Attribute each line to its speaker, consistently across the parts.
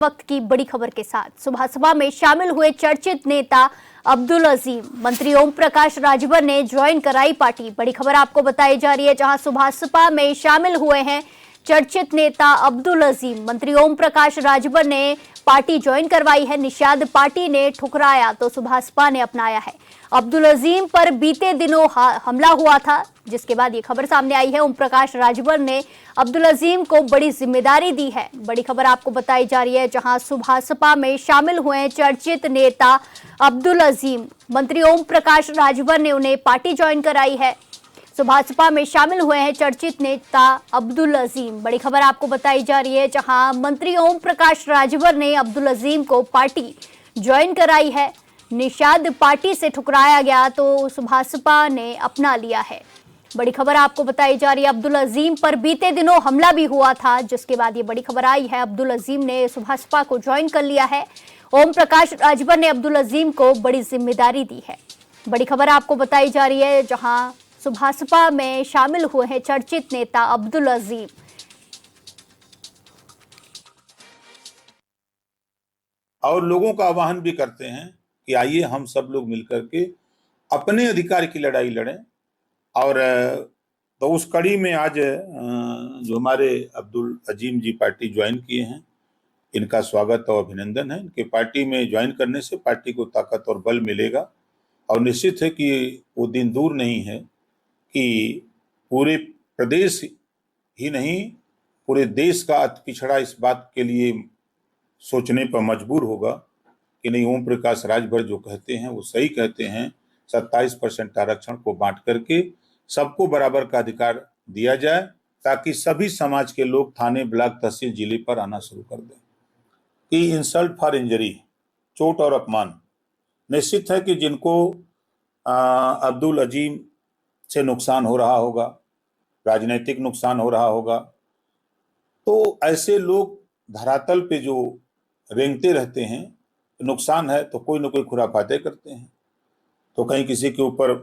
Speaker 1: वक्त की बड़ी खबर के साथ सुबह में शामिल हुए चर्चित नेता अब्दुल अजीम, मंत्री ओम प्रकाश राजभर ने ज्वाइन कराई पार्टी। बड़ी खबर आपको बताई जा रही है, जहां सुबह में शामिल हुए हैं चर्चित नेता अब्दुल अजीम, मंत्री ओम प्रकाश राजभर ने पार्टी ज्वाइन करवाई है। निषाद पार्टी ने ठुकराया तो सुभाषपा ने अपनाया है। अब्दुल अजीम पर बीते दिनों हमला हुआ था, जिसके बाद ये खबर सामने आई है। ओम प्रकाश राजभर ने अब्दुल अजीम को बड़ी जिम्मेदारी दी है। बड़ी खबर आपको बताई जा रही है, जहां सुभाषपा में शामिल हुए चर्चित नेता अब्दुल अजीम, मंत्री ओम प्रकाश राजभर ने उन्हें पार्टी ज्वाइन कराई है। सुभाषपा में शामिल हुए हैं चर्चित नेता अब्दुल अजीम। बड़ी खबर आपको बताई जा रही है, जहां मंत्री ओम प्रकाश राजभर ने अब्दुल अजीम को पार्टी ज्वाइन कराई है। निषाद पार्टी से ठुकराया गया तो सुभाषपा ने अपना लिया है। बड़ी खबर आपको बताई जा रही है, अब्दुल अजीम पर बीते दिनों हमला भी हुआ था, जिसके बाद ये बड़ी खबर आई है। अब्दुल अजीम ने सुभाषपा को ज्वाइन कर लिया है। ओम प्रकाश राजभर ने अब्दुल अजीम को बड़ी जिम्मेदारी दी है। बड़ी खबर आपको बताई जा रही है, जहां सुभाषपा में शामिल हुए हैं चर्चित नेता अब्दुल अजीम।
Speaker 2: और लोगों का आह्वान भी करते हैं कि आइए हम सब लोग मिलकर के अपने अधिकार की लड़ाई लड़ें। और तो उस कड़ी में आज जो हमारे अब्दुल अजीम जी पार्टी ज्वाइन किए हैं, इनका स्वागत और अभिनंदन है। इनके पार्टी में ज्वाइन करने से पार्टी को ताकत और बल मिलेगा और निश्चित है कि वो दिन दूर नहीं है कि पूरे प्रदेश ही नहीं, पूरे देश का अति पिछड़ा इस बात के लिए सोचने पर मजबूर होगा कि नहीं, ओम प्रकाश राजभर जो कहते हैं वो सही कहते हैं। 27% आरक्षण को बांट करके सबको बराबर का अधिकार दिया जाए, ताकि सभी समाज के लोग थाने, ब्लॉक, तहसील, जिले पर आना शुरू कर दें। कि इंसल्ट फॉर इंजरी, चोट और अपमान, निश्चित है कि जिनको अब्दुल अजीम से नुकसान हो रहा होगा, राजनीतिक नुकसान हो रहा होगा, तो ऐसे लोग धरातल पे जो रेंगते रहते हैं, नुकसान है तो कोई ना कोई खुराफाते करते हैं। तो कहीं किसी के ऊपर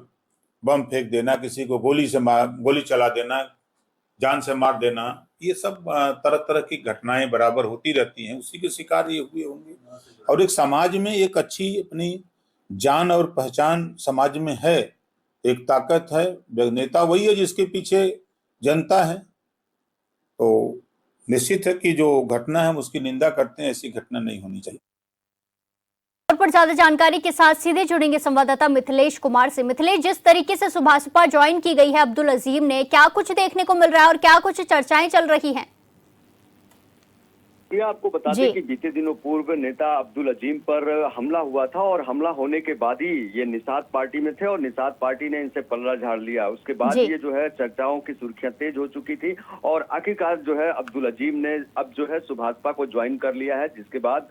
Speaker 2: बम फेंक देना, किसी को गोली चला देना, जान से मार देना, ये सब तरह तरह की घटनाएं बराबर होती रहती हैं। उसी के शिकार ये हुए होंगे। और एक समाज में एक अच्छी अपनी जान और पहचान समाज में है, एक ताकत है। नेता वही है जिसके पीछे जनता है। तो निश्चित है कि जो घटना है हम उसकी निंदा करते हैं, ऐसी घटना नहीं होनी चाहिए।
Speaker 1: पर ज्यादा जानकारी के साथ सीधे जुड़ेंगे संवाददाता मिथिलेश कुमार से। मिथिलेश, जिस तरीके से सुभाषपा ज्वाइन की गई है अब्दुल अजीम ने, क्या कुछ देखने को मिल रहा है और क्या कुछ चर्चाएं चल रही हैं?
Speaker 3: ये आपको बता दें कि बीते दिनों पूर्व नेता अब्दुल अजीम पर हमला हुआ था और हमला होने के बाद ही ये निषाद पार्टी में थे और निषाद पार्टी ने इनसे पल्ला झाड़ लिया। उसके बाद ये जो है चर्चाओं की सुर्खियां तेज हो चुकी थी और आखिरकार जो है अब्दुल अजीम ने अब जो है सुभाषपा को ज्वाइन कर लिया है, जिसके बाद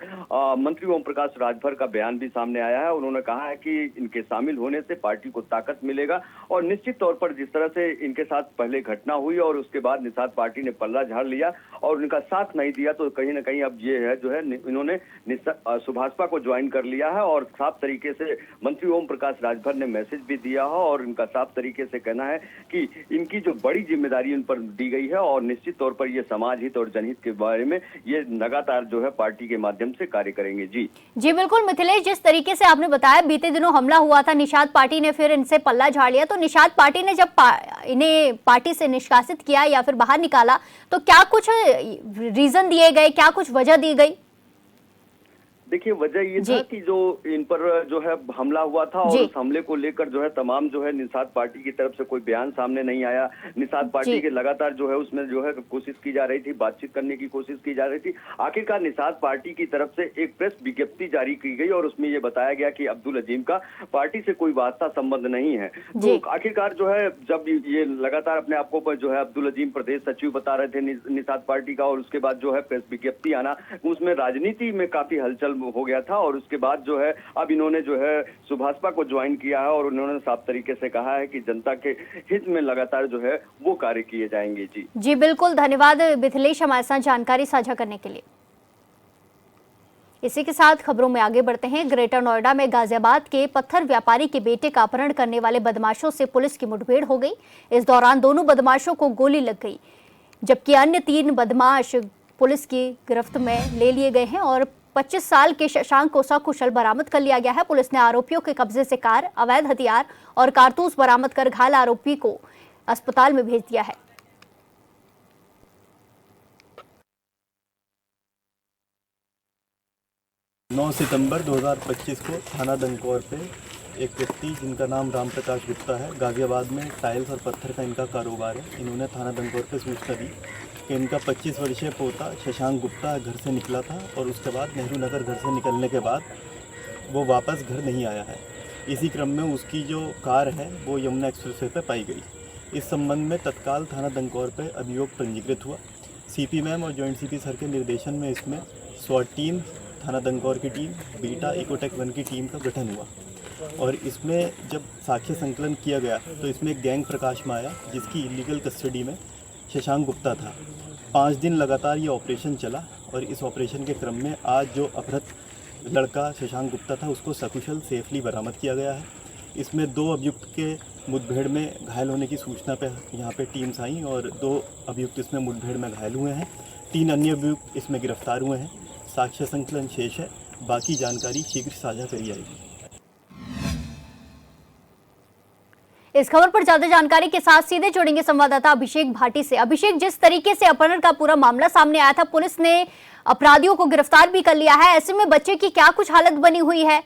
Speaker 3: मंत्री ओम प्रकाश राजभर का बयान भी सामने आया है। उन्होंने कहा है कि इनके शामिल होने से पार्टी को ताकत मिलेगा और निश्चित तौर पर जिस तरह से इनके साथ पहले घटना हुई और उसके बाद निषाद पार्टी ने पल्ला झाड़ लिया और उनका साथ नहीं दिया, तो कहीं ना कहीं अब ये है जो है इन्होंने सुभाषपा को ज्वाइन कर लिया है। और साफ तरीके से मंत्री ओम प्रकाश राजभर ने मैसेज भी दिया है और इनका साफ तरीके से कहना है कि इनकी जो बड़ी जिम्मेदारी उन पर दी गई है और निश्चित तौर पर ये समाज हित और जनहित के बारे में ये लगातार जो है पार्टी के माध्यम से कार्य करेंगे। जी
Speaker 1: बिल्कुल मिथिलेश, जिस तरीके से आपने बताया बीते दिनों हमला हुआ था, निषाद पार्टी ने फिर इनसे पल्ला झाड़ लिया, तो निषाद पार्टी ने जब इन्हें पार्टी से निष्कासित किया या फिर बाहर निकाला, तो क्या कुछ रीजन दिए गए, क्या कुछ वजह दी गई?
Speaker 3: देखिए, वजह ये था कि जो इन पर जो है हमला हुआ था और उस हमले को लेकर जो है तमाम जो है निषाद पार्टी की तरफ से कोई बयान सामने नहीं आया। निषाद पार्टी के लगातार जो है उसमें जो है कोशिश की जा रही थी, बातचीत करने की कोशिश की जा रही थी। आखिरकार निषाद पार्टी की तरफ से एक प्रेस विज्ञप्ति जारी की गई और उसमें ये बताया गया कि अब्दुल अजीम का पार्टी से कोई वास्ता संबंध नहीं है। तो आखिरकार जो है जब ये लगातार अपने आप को जो है अब्दुल अजीम प्रदेश सचिव बता रहे थे निषाद पार्टी का, और उसके बाद जो है प्रेस विज्ञप्ति आना, उसमें राजनीति में काफी हलचल हो गया था और उसके बाद जो है अब इन्होंने जो है सुभाषपा को ज्वाइन किया है और उन्होंने साफ तरीके से कहा है कि जनता के हित में लगातार जो है वो कार्य किए जाएंगे। जी
Speaker 1: बिल्कुल, धन्यवाद मिथिलेश हमारे साथ जानकारी साझा करने के लिए। इसी के साथ खबरों में आगे बढ़ते हैं। ग्रेटर नोएडा में गाजियाबाद के पत्थर व्यापारी के बेटे का अपहरण करने वाले बदमाशों से पुलिस की मुठभेड़ हो गई। इस दौरान दोनों बदमाशों को गोली लग गई, जबकि अन्य 3 बदमाश पुलिस की गिरफ्त में ले लिए गए हैं और 25 साल के शशांक को सकुशल बरामद कर लिया गया है। पुलिस ने आरोपियों के कब्जे से कार, अवैध हथियार और कारतूस बरामद कर घायल आरोपी को अस्पताल में भेज दिया है।
Speaker 4: नौ सितंबर 2025 को थाना दंकौर पे एक व्यक्ति जिनका नाम राम प्रकाश गुप्ता है, गाजियाबाद में टाइल्स और पत्थर का इनका कारोबार है। इन्होंने थाना दंकौर पे सूचना दी कि इनका 25 वर्षीय पोता शशांक गुप्ता घर से निकला था और उसके बाद नेहरू नगर घर से निकलने के बाद वो वापस घर नहीं आया है। इसी क्रम में उसकी जो कार है वो यमुना एक्सप्रेसवे पे पाई गई। इस संबंध में तत्काल थाना दंकौर पे अभियोग पंजीकृत हुआ। सीपी मैम और जॉइंट सीपी सर के निर्देशन में इसमें स्वाट टीम, थाना दंकौर की टीम, बीटा इकोटेक 1 की टीम का गठन हुआ और इसमें जब साक्ष्य संकलन किया गया तो इसमें एक गैंग प्रकाश में आया जिसकी इलीगल कस्टडी में शशांक गुप्ता था। 5 दिन लगातार ये ऑपरेशन चला और इस ऑपरेशन के क्रम में आज जो अपहृत लड़का शशांक गुप्ता था उसको सकुशल सेफली बरामद किया गया है। इसमें 2 अभियुक्त के मुठभेड़ में घायल होने की सूचना पे यहाँ पे टीम्स आई और 2 अभियुक्त इसमें मुठभेड़ में घायल हुए हैं। 3 अन्य अभियुक्त इसमें गिरफ्तार हुए हैं। साक्ष्य संकलन शेष है, बाकी जानकारी शीघ्र साझा करी जाएगी।
Speaker 1: इस खबर पर ज्यादा जानकारी के साथ सीधे जोड़ेंगे संवाददाता अभिषेक भाटी से। अभिषेक, जिस तरीके से अपहरण का पूरा मामला सामने आया था, पुलिस ने अपराधियों को गिरफ्तार भी कर लिया है, ऐसे में बच्चे की क्या कुछ हालत बनी हुई है?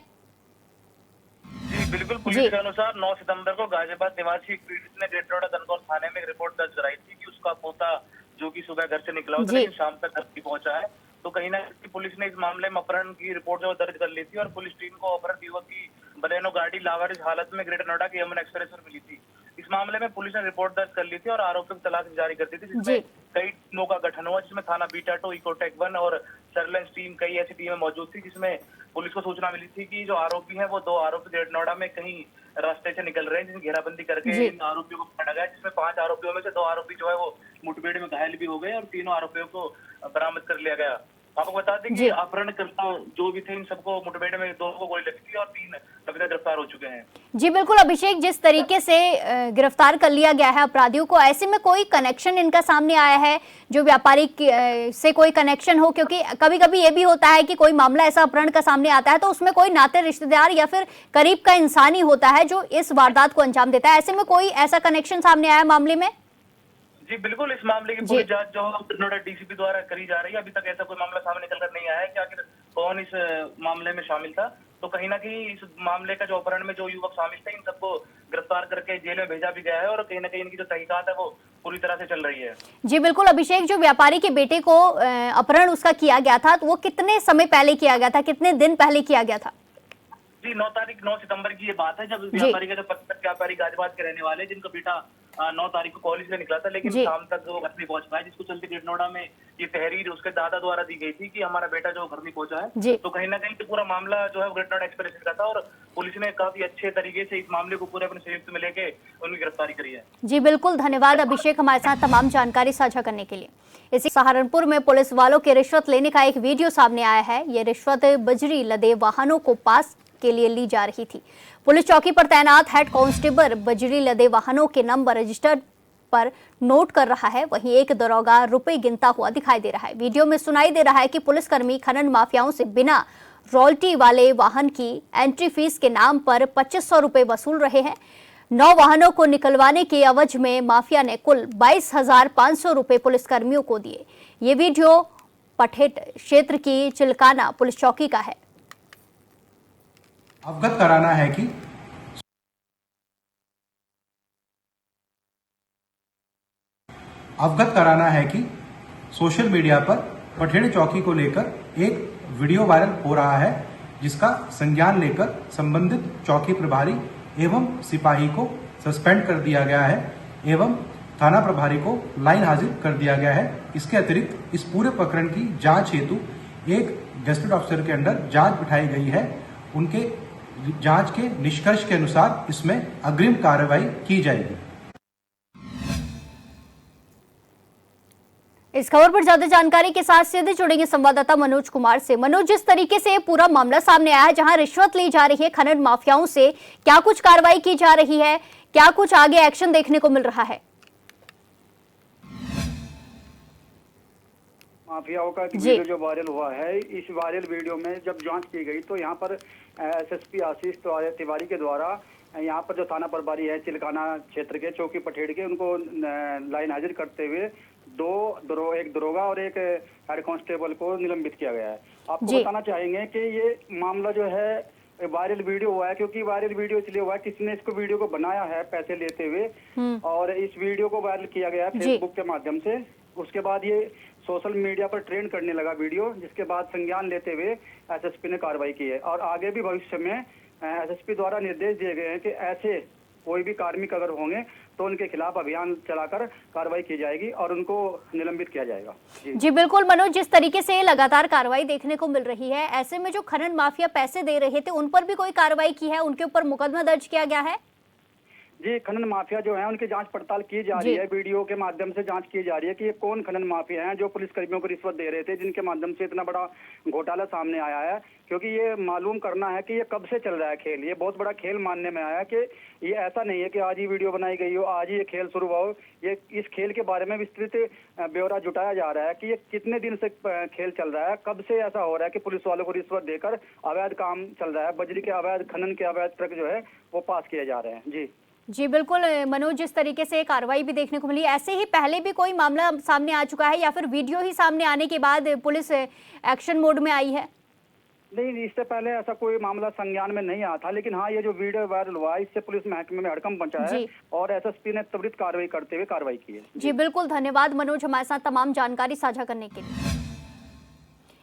Speaker 5: जी बिल्कुल, पुलिस के अनुसार 9 सितंबर को गाजियाबाद निवासी पीड़ित ने ग्रेटर नोएडा दंकौर थाने में रिपोर्ट दर्ज कराई थी कि उसका पोता जो कि सुबह घर से निकला था लेकिन शाम तक घर नहीं पहुंचा है। तो कहीं ना कहीं पुलिस ने इस मामले में अपहरण की रिपोर्ट जो दर्ज कर ली थी और पुलिस टीम को अपहृत युवक की बलेनो गाड़ी लावारिस हालत में ग्रेटर नोएडा के यमुना एक्सप्रेस पर मिली थी। इस मामले में पुलिस ने रिपोर्ट दर्ज कर ली थी और आरोपियों की तलाश जारी कर दी थी, जिसमें कई टीमों का गठन हुआ, जिसमें थाना बीटा 2, इकोटेक 1 और सर्वेलेंस टीम, कई ऐसी टीमें मौजूद थी जिसमें पुलिस को सूचना मिली थी कि जो आरोपी हैं वो 2 आरोपी ग्रेटर नोएडा में कहीं रास्ते से निकल रहे हैं, जिसमें घेराबंदी करके इन आरोपियों को पकड़ा गया, जिसमें 5 आरोपियों में से 2 आरोपी जो है वो मुठभेड़ में घायल भी हो गए और 3 आरोपियों को बरामद कर लिया गया। आपको बता दें कि अपहरणकर्ता जो भी थे इन सबको मुठभेड़ में 2 को गोली लगी थी और 3 अभी तक गिरफ्तार हो चुके हैं। जी बिल्कुल अभिषेक, जिस तरीके से गिरफ्तार कर लिया गया है अपराधियों को, ऐसे में कोई कनेक्शन इनका सामने आया है जो व्यापारी से कोई कनेक्शन हो? क्योंकि कभी कभी ये भी होता है कि कोई मामला ऐसा अपहरण का सामने आता है तो उसमें कोई नाते रिश्तेदार या फिर करीब का इंसान ही होता है जो इस वारदात को अंजाम देता है। ऐसे में कोई ऐसा कनेक्शन सामने आया मामले में? जी बिल्कुल, इस मामले की पूरी जांच जो नोएडा डीसीपी द्वारा करी जा रही है। अभी तक ऐसा कोई मामला सामने निकल कर नहीं आया है कि आखिर कौन इस मामले में शामिल था। तो कहीं ना कहीं इस मामले का जो अपहरण में जो युवक शामिल थे इन सबको गिरफ्तार करके जेल में भेजा भी गया है और कहीं ना कहीं इनकी जो तहकीकात है वो पूरी तरह से चल रही है। जी बिल्कुल अभिषेक, जो व्यापारी के बेटे को अपहरण उसका किया गया था तो वो कितने समय पहले किया गया था, कितने दिन पहले किया गया था? जी 9 सितंबर की ये बात है जब व्यापारी का जो पत्थर व्यापारी गाजियाबाद के रहने वाले जिनका बेटा 9 तारीख को कॉलेज से निकला था लेकिन शाम तक वो घर नहीं पहुंच पाया, जिसको चलते ग्रेटर नोएडा में ये तहरीर उसके दादा द्वारा दी गई थी कि हमारा बेटा जो घर नहीं पहुंचा है। तो कहीं ना कहीं तो पूरा मामला जो है ग्रेटर नोएडा एक्सप्रेस का था और पुलिस ने काफी अच्छे तरीके से इस मामले को पूरे अपने संयुक्त में लेके उनकी गिरफ्तारी करी है। जी बिल्कुल, धन्यवाद अभिषेक हमारे साथ तमाम जानकारी साझा करने के लिए। इसी सहारनपुर में पुलिस वालों के रिश्वत लेने का एक वीडियो सामने आया है। ये रिश्वत बजरी लदे वाहनों को पास के लिए ली जा रही थी। पुलिस चौकी पर तैनात हेड कांस्टेबल बजरी लदे वाहनों के नंबर रजिस्टर पर नोट कर रहा है, वहीं एक दरोगा रुपए गिनता हुआ दिखाई दे रहा है। वीडियो में सुनाई दे रहा है कि पुलिसकर्मी खनन माफियाओं से बिना रॉयल्टी वाले वाहन की एंट्री फीस के नाम पर 2500 रुपए वसूल रहे हैं। 9 वाहनों को निकलवाने के एवज में माफिया ने कुल 22,500 रुपए पुलिसकर्मियों को दिए। ये वीडियो पठेट क्षेत्र की चिलकाना पुलिस चौकी का है।
Speaker 6: अवगत कराना है कि सोशल मीडिया पर पठेड़ चौकी को लेकर एक वीडियो वायरल हो रहा है जिसका संज्ञान लेकर संबंधित चौकी प्रभारी एवं सिपाही को सस्पेंड कर दिया गया है एवं थाना प्रभारी को लाइन हाजिर कर दिया गया है। इसके अतिरिक्त इस पूरे प्रकरण की जांच हेतु एक गेस्टेड ऑफिसर के अंडर जांच बिठाई गई है। उनके जांच के निष्कर्ष के अनुसार इसमें अग्रिम कार्रवाई की जाएगी।
Speaker 1: इस खबर पर ज्यादा जानकारी के साथ सीधे जुड़ेंगे संवाददाता मनोज कुमार से। मनोज, जिस तरीके से पूरा मामला सामने आया है जहां रिश्वत ली जा रही है खनन माफियाओं से, क्या कुछ कार्रवाई की जा रही है, क्या कुछ आगे एक्शन देखने को मिल रहा है?
Speaker 7: माफियाओं का एक
Speaker 1: जी।
Speaker 7: वीडियो जो वायरल हुआ है, इस वायरल वीडियो में जब जांच की गई तो यहाँ पर एसएसपी आशीष तिवारी के द्वारा यहाँ पर जो थाना प्रभारी है चिलकाना क्षेत्र के चौकी पठेड़ के, उनको लाइन हाजिर करते हुए एक दरोगा और एक हेड कांस्टेबल को निलंबित किया गया है। आपको
Speaker 1: जी।
Speaker 7: बताना चाहेंगे कि ये मामला जो है वायरल वीडियो हुआ है, क्योंकि वायरल वीडियो इसलिए हुआ है किसने इसको वीडियो को बनाया है पैसे लेते हुए, और इस वीडियो को वायरल किया गया है फेसबुक के माध्यम से। उसके बाद ये सोशल मीडिया पर ट्रेंड करने लगा वीडियो, जिसके बाद संज्ञान लेते हुए एसएसपी ने कार्रवाई की है। और आगे भी भविष्य में एसएसपी द्वारा निर्देश दिए गए हैं कि ऐसे कोई भी कार्मिक अगर होंगे तो उनके खिलाफ अभियान चलाकर कार्रवाई की जाएगी और उनको निलंबित किया जाएगा।
Speaker 1: जी बिल्कुल मनोज, जिस तरीके से लगातार कार्रवाई देखने को मिल रही है, ऐसे में जो खनन माफिया पैसे दे रहे थे उन पर भी कोई कार्रवाई की है, उनके ऊपर मुकदमा दर्ज किया गया है?
Speaker 7: जी, खनन माफिया जो है उनकी जांच पड़ताल की जा रही है, वीडियो के माध्यम से जांच की जा रही है कि ये कौन खनन माफिया हैं जो पुलिस कर्मियों को रिश्वत दे रहे थे, जिनके माध्यम से इतना बड़ा घोटाला सामने आया है। क्योंकि ये मालूम करना है कि ये कब से चल रहा है खेल, ये बहुत बड़ा खेल मानने में आया कि ये ऐसा नहीं है कि आज ही वीडियो बनाई गई हो, आज ही ये खेल शुरू हुआ हो। ये इस खेल के बारे में विस्तृत ब्यौरा जुटाया जा रहा है कि ये कितने दिन से खेल चल रहा है, कब से ऐसा हो रहा है कि पुलिस वालों को रिश्वत देकर अवैध काम चल रहा है, बजरी के अवैध खनन के अवैध ट्रक जो है वो पास किए जा रहे हैं।
Speaker 1: जी बिल्कुल मनोज, जिस तरीके से कार्रवाई भी देखने को मिली, ऐसे ही पहले भी कोई मामला सामने आ चुका है या फिर वीडियो ही सामने आने के बाद पुलिस एक्शन मोड में आई है?
Speaker 7: नहीं, इससे पहले ऐसा कोई मामला संज्ञान में नहीं आया था, लेकिन हाँ ये जो वीडियो वायरल हुआ है इससे पुलिस महकमे में हड़कंप मचा है और एसएसपी ने त्वरित कार्रवाई करते हुए कार्रवाई की है।
Speaker 1: जी बिल्कुल, धन्यवाद मनोज हमारे साथ तमाम जानकारी साझा करने के लिए।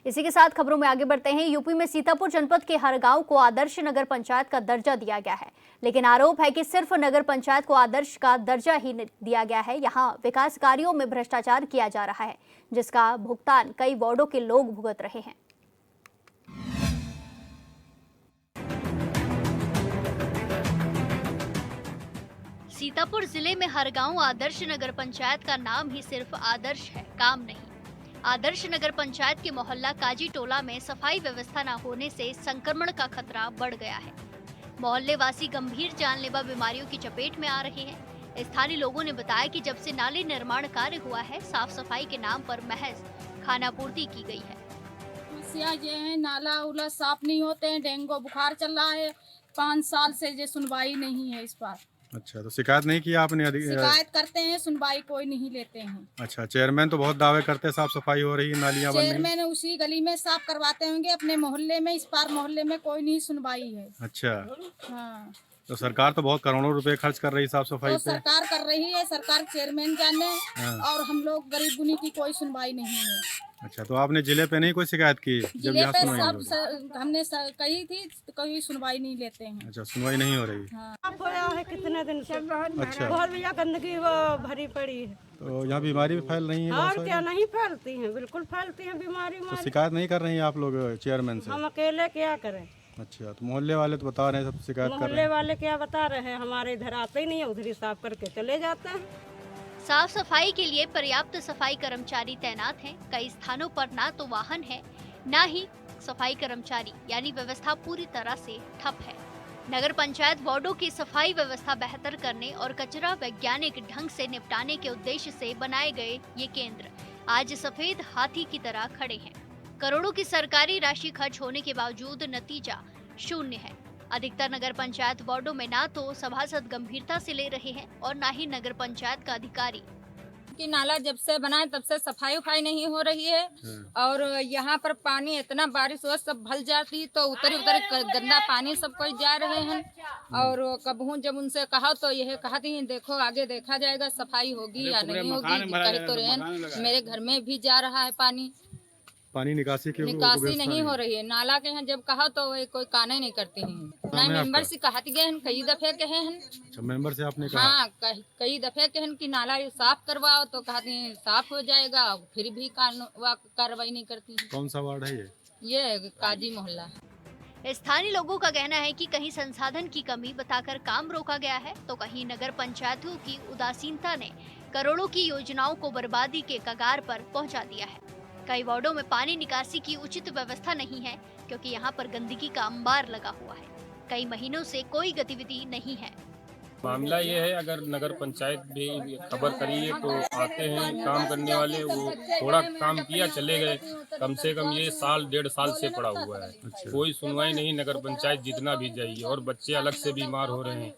Speaker 1: इसी के साथ खबरों में आगे बढ़ते हैं। यूपी में सीतापुर जनपद के हर गांव को आदर्श नगर पंचायत का दर्जा दिया गया है, लेकिन आरोप है कि सिर्फ नगर पंचायत को आदर्श का दर्जा ही दिया गया है। यहां विकास कार्यों में भ्रष्टाचार किया जा रहा है, जिसका भुगतान कई वार्डों के लोग भुगत रहे हैं। सीतापुर जिले में हर गांव आदर्श नगर पंचायत का नाम ही सिर्फ आदर्श है, काम नहीं। आदर्श नगर पंचायत के मोहल्ला काजी टोला में सफाई व्यवस्था न होने से संक्रमण का खतरा बढ़ गया है। मोहल्ले वासी गंभीर जानलेवा बीमारियों की चपेट में आ रहे हैं। स्थानीय लोगों ने बताया कि जब से नाले निर्माण कार्य हुआ है, साफ सफाई के नाम पर महज खानापूर्ति की गई है।
Speaker 8: समस्या ये है, नाला उला साफ नहीं होते हैं, डेंगू बुखार चल रहा है, 5 साल से ये सुनवाई नहीं है इस पर।
Speaker 9: अच्छा, तो शिकायत नहीं की आपने?
Speaker 8: शिकायत करते हैं, सुनवाई कोई नहीं लेते हैं।
Speaker 9: अच्छा, चेयरमैन तो बहुत दावे करते हैं साफ सफाई हो रही है, नालियां बन रही हैं।
Speaker 8: चेयरमैन उसी गली में साफ करवाते होंगे अपने मोहल्ले में, इस पार मोहल्ले में कोई नहीं सुनवाई है।
Speaker 9: अच्छा,
Speaker 8: हाँ,
Speaker 9: तो सरकार तो बहुत करोड़ों रुपए खर्च कर रही है साफ सफाई
Speaker 8: तो
Speaker 9: पे।
Speaker 8: सरकार कर रही है, सरकार चेयरमैन जाने, और हम लोग गरीब गुनी की कोई सुनवाई नहीं है।
Speaker 9: अच्छा, तो आपने जिले पे नहीं कोई शिकायत की?
Speaker 8: जिले पे सब हमने कही थी, कोई सुनवाई नहीं लेते हैं।
Speaker 9: अच्छा, सुनवाई नहीं हो रही।
Speaker 10: हाँ। है कितने दिन से
Speaker 9: अच्छा,
Speaker 10: बहुत भैया गंदगी वो भरी पड़ी है,
Speaker 9: तो यहाँ बीमारी भी फैल रही है।
Speaker 10: और क्या नहीं फैलती है, बिल्कुल फैलती है बीमारी।
Speaker 9: तो शिकायत नहीं कर रही है आप लोग चेयरमैन से?
Speaker 10: हम अकेले क्या करें।
Speaker 9: अच्छा, तो मोहल्ले वाले तो बता रहे हैं सब शिकायत कर रहे
Speaker 10: मोहल्ले
Speaker 9: हैं।
Speaker 10: वाले क्या बता रहे हैं, हमारे इधर आते ही नहीं है, उधर ही साफ करके चले जाते हैं।
Speaker 1: साफ सफाई के लिए पर्याप्त सफाई कर्मचारी तैनात हैं। कई स्थानों पर ना तो वाहन है, ना ही सफाई कर्मचारी, यानी व्यवस्था पूरी तरह से ठप है। नगर पंचायत वार्डों की सफाई व्यवस्था बेहतर करने और कचरा वैज्ञानिक ढंग से निपटाने के उद्देश्य से बनाए गए ये केंद्र आज सफेद हाथी की तरह खड़े हैं। करोड़ों की सरकारी राशि खर्च होने के बावजूद नतीजा शून्य है। अधिकतर नगर पंचायत वार्डों में ना तो सभासद गंभीरता से ले रहे हैं और ना ही नगर पंचायत का अधिकारी।
Speaker 8: कि नाला जब से बना है तब से सफाई उफाई नहीं हो रही है, और यहाँ पर पानी इतना बारिश हुआ सब भल जाती, तो उतर गंदा पानी सब कोई जा रहे हैं। और कबहू जब उनसे कहा तो यह कहती हैं देखो आगे देखा जाएगा, सफाई होगी या नहीं होगी। कही तो रहे मेरे घर में भी जा रहा है पानी
Speaker 9: निकासी की
Speaker 8: निकासी नहीं हो रही है। नाला के हैं जब कहा तो वे कोई काने नहीं करते हैं। ना मेंबर से कहते गए हैं, कई दफे कहे हैं।
Speaker 9: अच्छा, मेंबर से आपने कहा?
Speaker 8: हाँ, कई दफे कहे हैं कि नाला ये साफ करवाओ, तो कहते हैं साफ हो जाएगा, फिर भी कार्रवाई नहीं करती है।
Speaker 9: कौन सा वार्ड है
Speaker 8: ये काजी मोहल्ला।
Speaker 1: स्थानीय लोगों का कहना है कि कहीं संसाधन की कमी बताकर काम रोका गया है, तो कहीं नगर पंचायतों की उदासीनता ने करोड़ों की योजनाओं को बर्बादी के कगार पर पहुंचा दिया है। कई वार्डों में पानी निकासी की उचित व्यवस्था नहीं है, क्योंकि यहाँ पर गंदगी का अंबार लगा हुआ है। कई महीनों से कोई गतिविधि नहीं है।
Speaker 11: मामला ये है, अगर नगर पंचायत भी खबर करी है तो आते हैं काम करने वाले, वो थोड़ा काम किया चले गए। कम से कम ये साल 1.5 साल से पड़ा हुआ है। कोई सुनवाई नहीं, नगर पंचायत जितना भी जाइए, और बच्चे अलग से बीमार हो रहे हैं,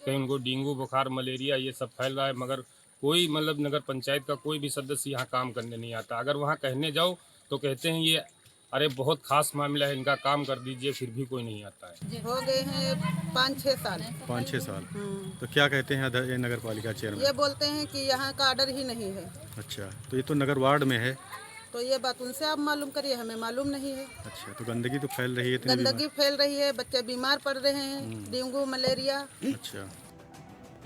Speaker 11: कहीं उनको डेंगू बुखार मलेरिया ये सब फैल रहा है, मगर कोई मतलब नगर पंचायत का कोई भी सदस्य यहाँ काम करने नहीं आता। अगर वहाँ कहने जाओ तो कहते हैं ये अरे बहुत खास मामला है, इनका काम कर दीजिए, फिर भी कोई नहीं आता है।
Speaker 12: हो गए हैं 5-6 साल।
Speaker 9: 5-6 साल। तो क्या कहते हैं ये नगर पालिका चेयरमैन?
Speaker 12: ये बोलते हैं कि यहाँ का आर्डर ही नहीं है।
Speaker 9: अच्छा, तो ये तो नगर वार्ड में है,
Speaker 12: तो ये बात उनसे आप मालूम करिए, हमें मालूम नहीं है।
Speaker 9: अच्छा, तो गंदगी तो फैल रही है,
Speaker 12: गंदगी फैल रही है, बच्चे बीमार पड़ रहे हैं, डेंगू मलेरिया।
Speaker 9: अच्छा,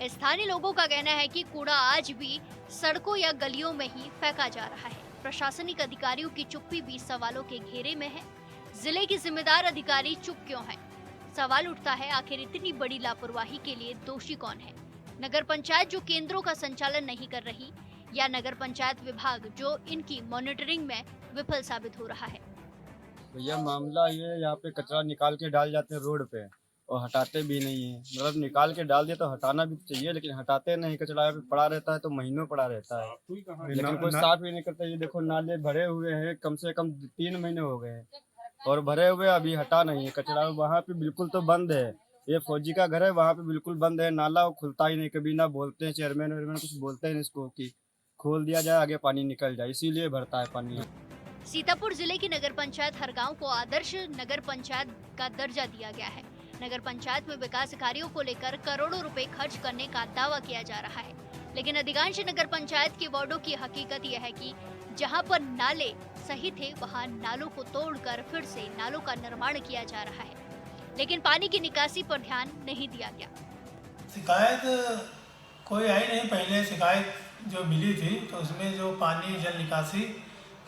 Speaker 1: स्थानीय लोगों का कहना है कि कूड़ा आज भी सड़कों या गलियों में ही फेंका जा रहा है। प्रशासनिक अधिकारियों की चुप्पी भी सवालों के घेरे में है। जिले के जिम्मेदार अधिकारी चुप क्यों हैं? सवाल उठता है, आखिर इतनी बड़ी लापरवाही के लिए दोषी कौन है? नगर पंचायत जो केंद्रों का संचालन नहीं कर रही, या नगर पंचायत विभाग जो इनकी मॉनिटरिंग में विफल साबित हो रहा है?
Speaker 11: भैया मामला ये, यहाँ पे कचरा निकाल के डाल जाते हैं रोड पे और हटाते भी नहीं है। मतलब निकाल के डाल दिया तो हटाना भी चाहिए, लेकिन हटाते नहीं। कचरा यहाँ पे पड़ा रहता है तो महीनों पड़ा रहता है, लेकिन कोई साफ ही नहीं करता। ये देखो नाले भरे हुए हैं, कम से कम 3 महीने हो गए हैं और भरे हुए अभी हटा नहीं है कचरा। वहाँ पे बिल्कुल तो बंद है, ये फौजी का घर है, वहाँ पे बिल्कुल बंद है नाला, वो खुलता ही नहीं। कभी ना बोलते हैं चेयरमैन वेयरमैन, कुछ बोलते हैं इसको कि खोल दिया जाए, आगे पानी निकल जाए, इसीलिए भरता है पानी।
Speaker 1: सीतापुर जिले की नगर पंचायत हरगांव को आदर्श नगर पंचायत का दर्जा दिया गया है। नगर पंचायत में विकास कार्यों को लेकर करोड़ों रुपए खर्च करने का दावा किया जा रहा है, लेकिन अधिकांश नगर पंचायत के वार्डों की हकीकत यह है कि जहां पर नाले सही थे वहां नालों को तोड़कर फिर से नालों का निर्माण किया जा रहा है, लेकिन पानी की निकासी पर ध्यान नहीं दिया गया।
Speaker 13: शिकायत कोई आई नहीं। पहले शिकायत जो मिली थी तो उसमें जो पानी जल निकासी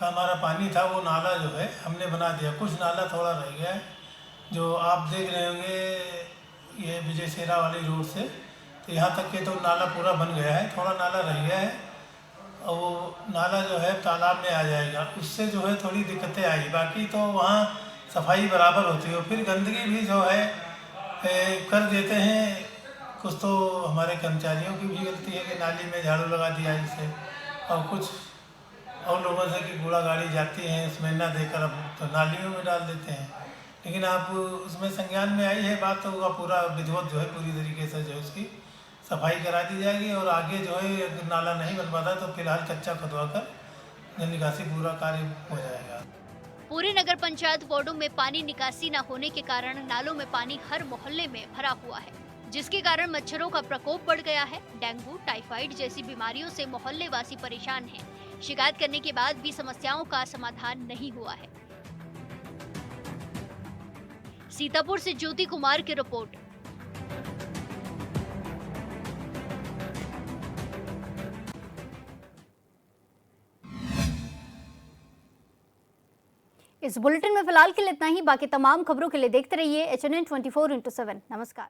Speaker 13: का हमारा पानी था, वो नाला जो है हमने बना दिया। कुछ नाला थोड़ा रह गया है, जो आप देख रहे होंगे ये विजय सेरा वाली रोड से, तो यहाँ तक के तो नाला पूरा बन गया है, थोड़ा नाला रह गया है और वो नाला जो है तालाब में आ जाएगा, उससे जो है थोड़ी दिक्कतें आई। बाकी तो वहाँ सफाई बराबर होती है। फिर गंदगी भी जो है कर देते हैं। कुछ तो हमारे कर्मचारियों की भी गलती है कि नाली में झाड़ू लगा दिया जिससे, और कुछ और लोगों से कि कूड़ा गाड़ी जाती है उसमें न देकर अब तो नालियों में डाल देते हैं। लेकिन आप उसमें संज्ञान में आई है बात, तो वो पूरा विधिवत जो है पूरी तरीके से जो है उसकी सफाई करा दी जाएगी, और आगे जो है अगर नाला नहीं बन पाता तो फिलहाल कच्चा खुदवा कर जल निकासी पूरा कार्य हो जाएगा।
Speaker 1: पूरे नगर पंचायत वार्डों में पानी निकासी न होने के कारण नालों में पानी हर मोहल्ले में भरा हुआ है, जिसके कारण मच्छरों का प्रकोप बढ़ गया है। डेंगू, टाइफाइड जैसी बीमारियों से मोहल्ले वासी परेशान हैं। शिकायत करने के बाद भी समस्याओं का समाधान नहीं हुआ है। सीतापुर से ज्योति कुमार की रिपोर्ट। इस बुलेटिन में फिलहाल के लिए इतना ही। बाकी तमाम खबरों के लिए देखते रहिए HNN 24/7। नमस्कार।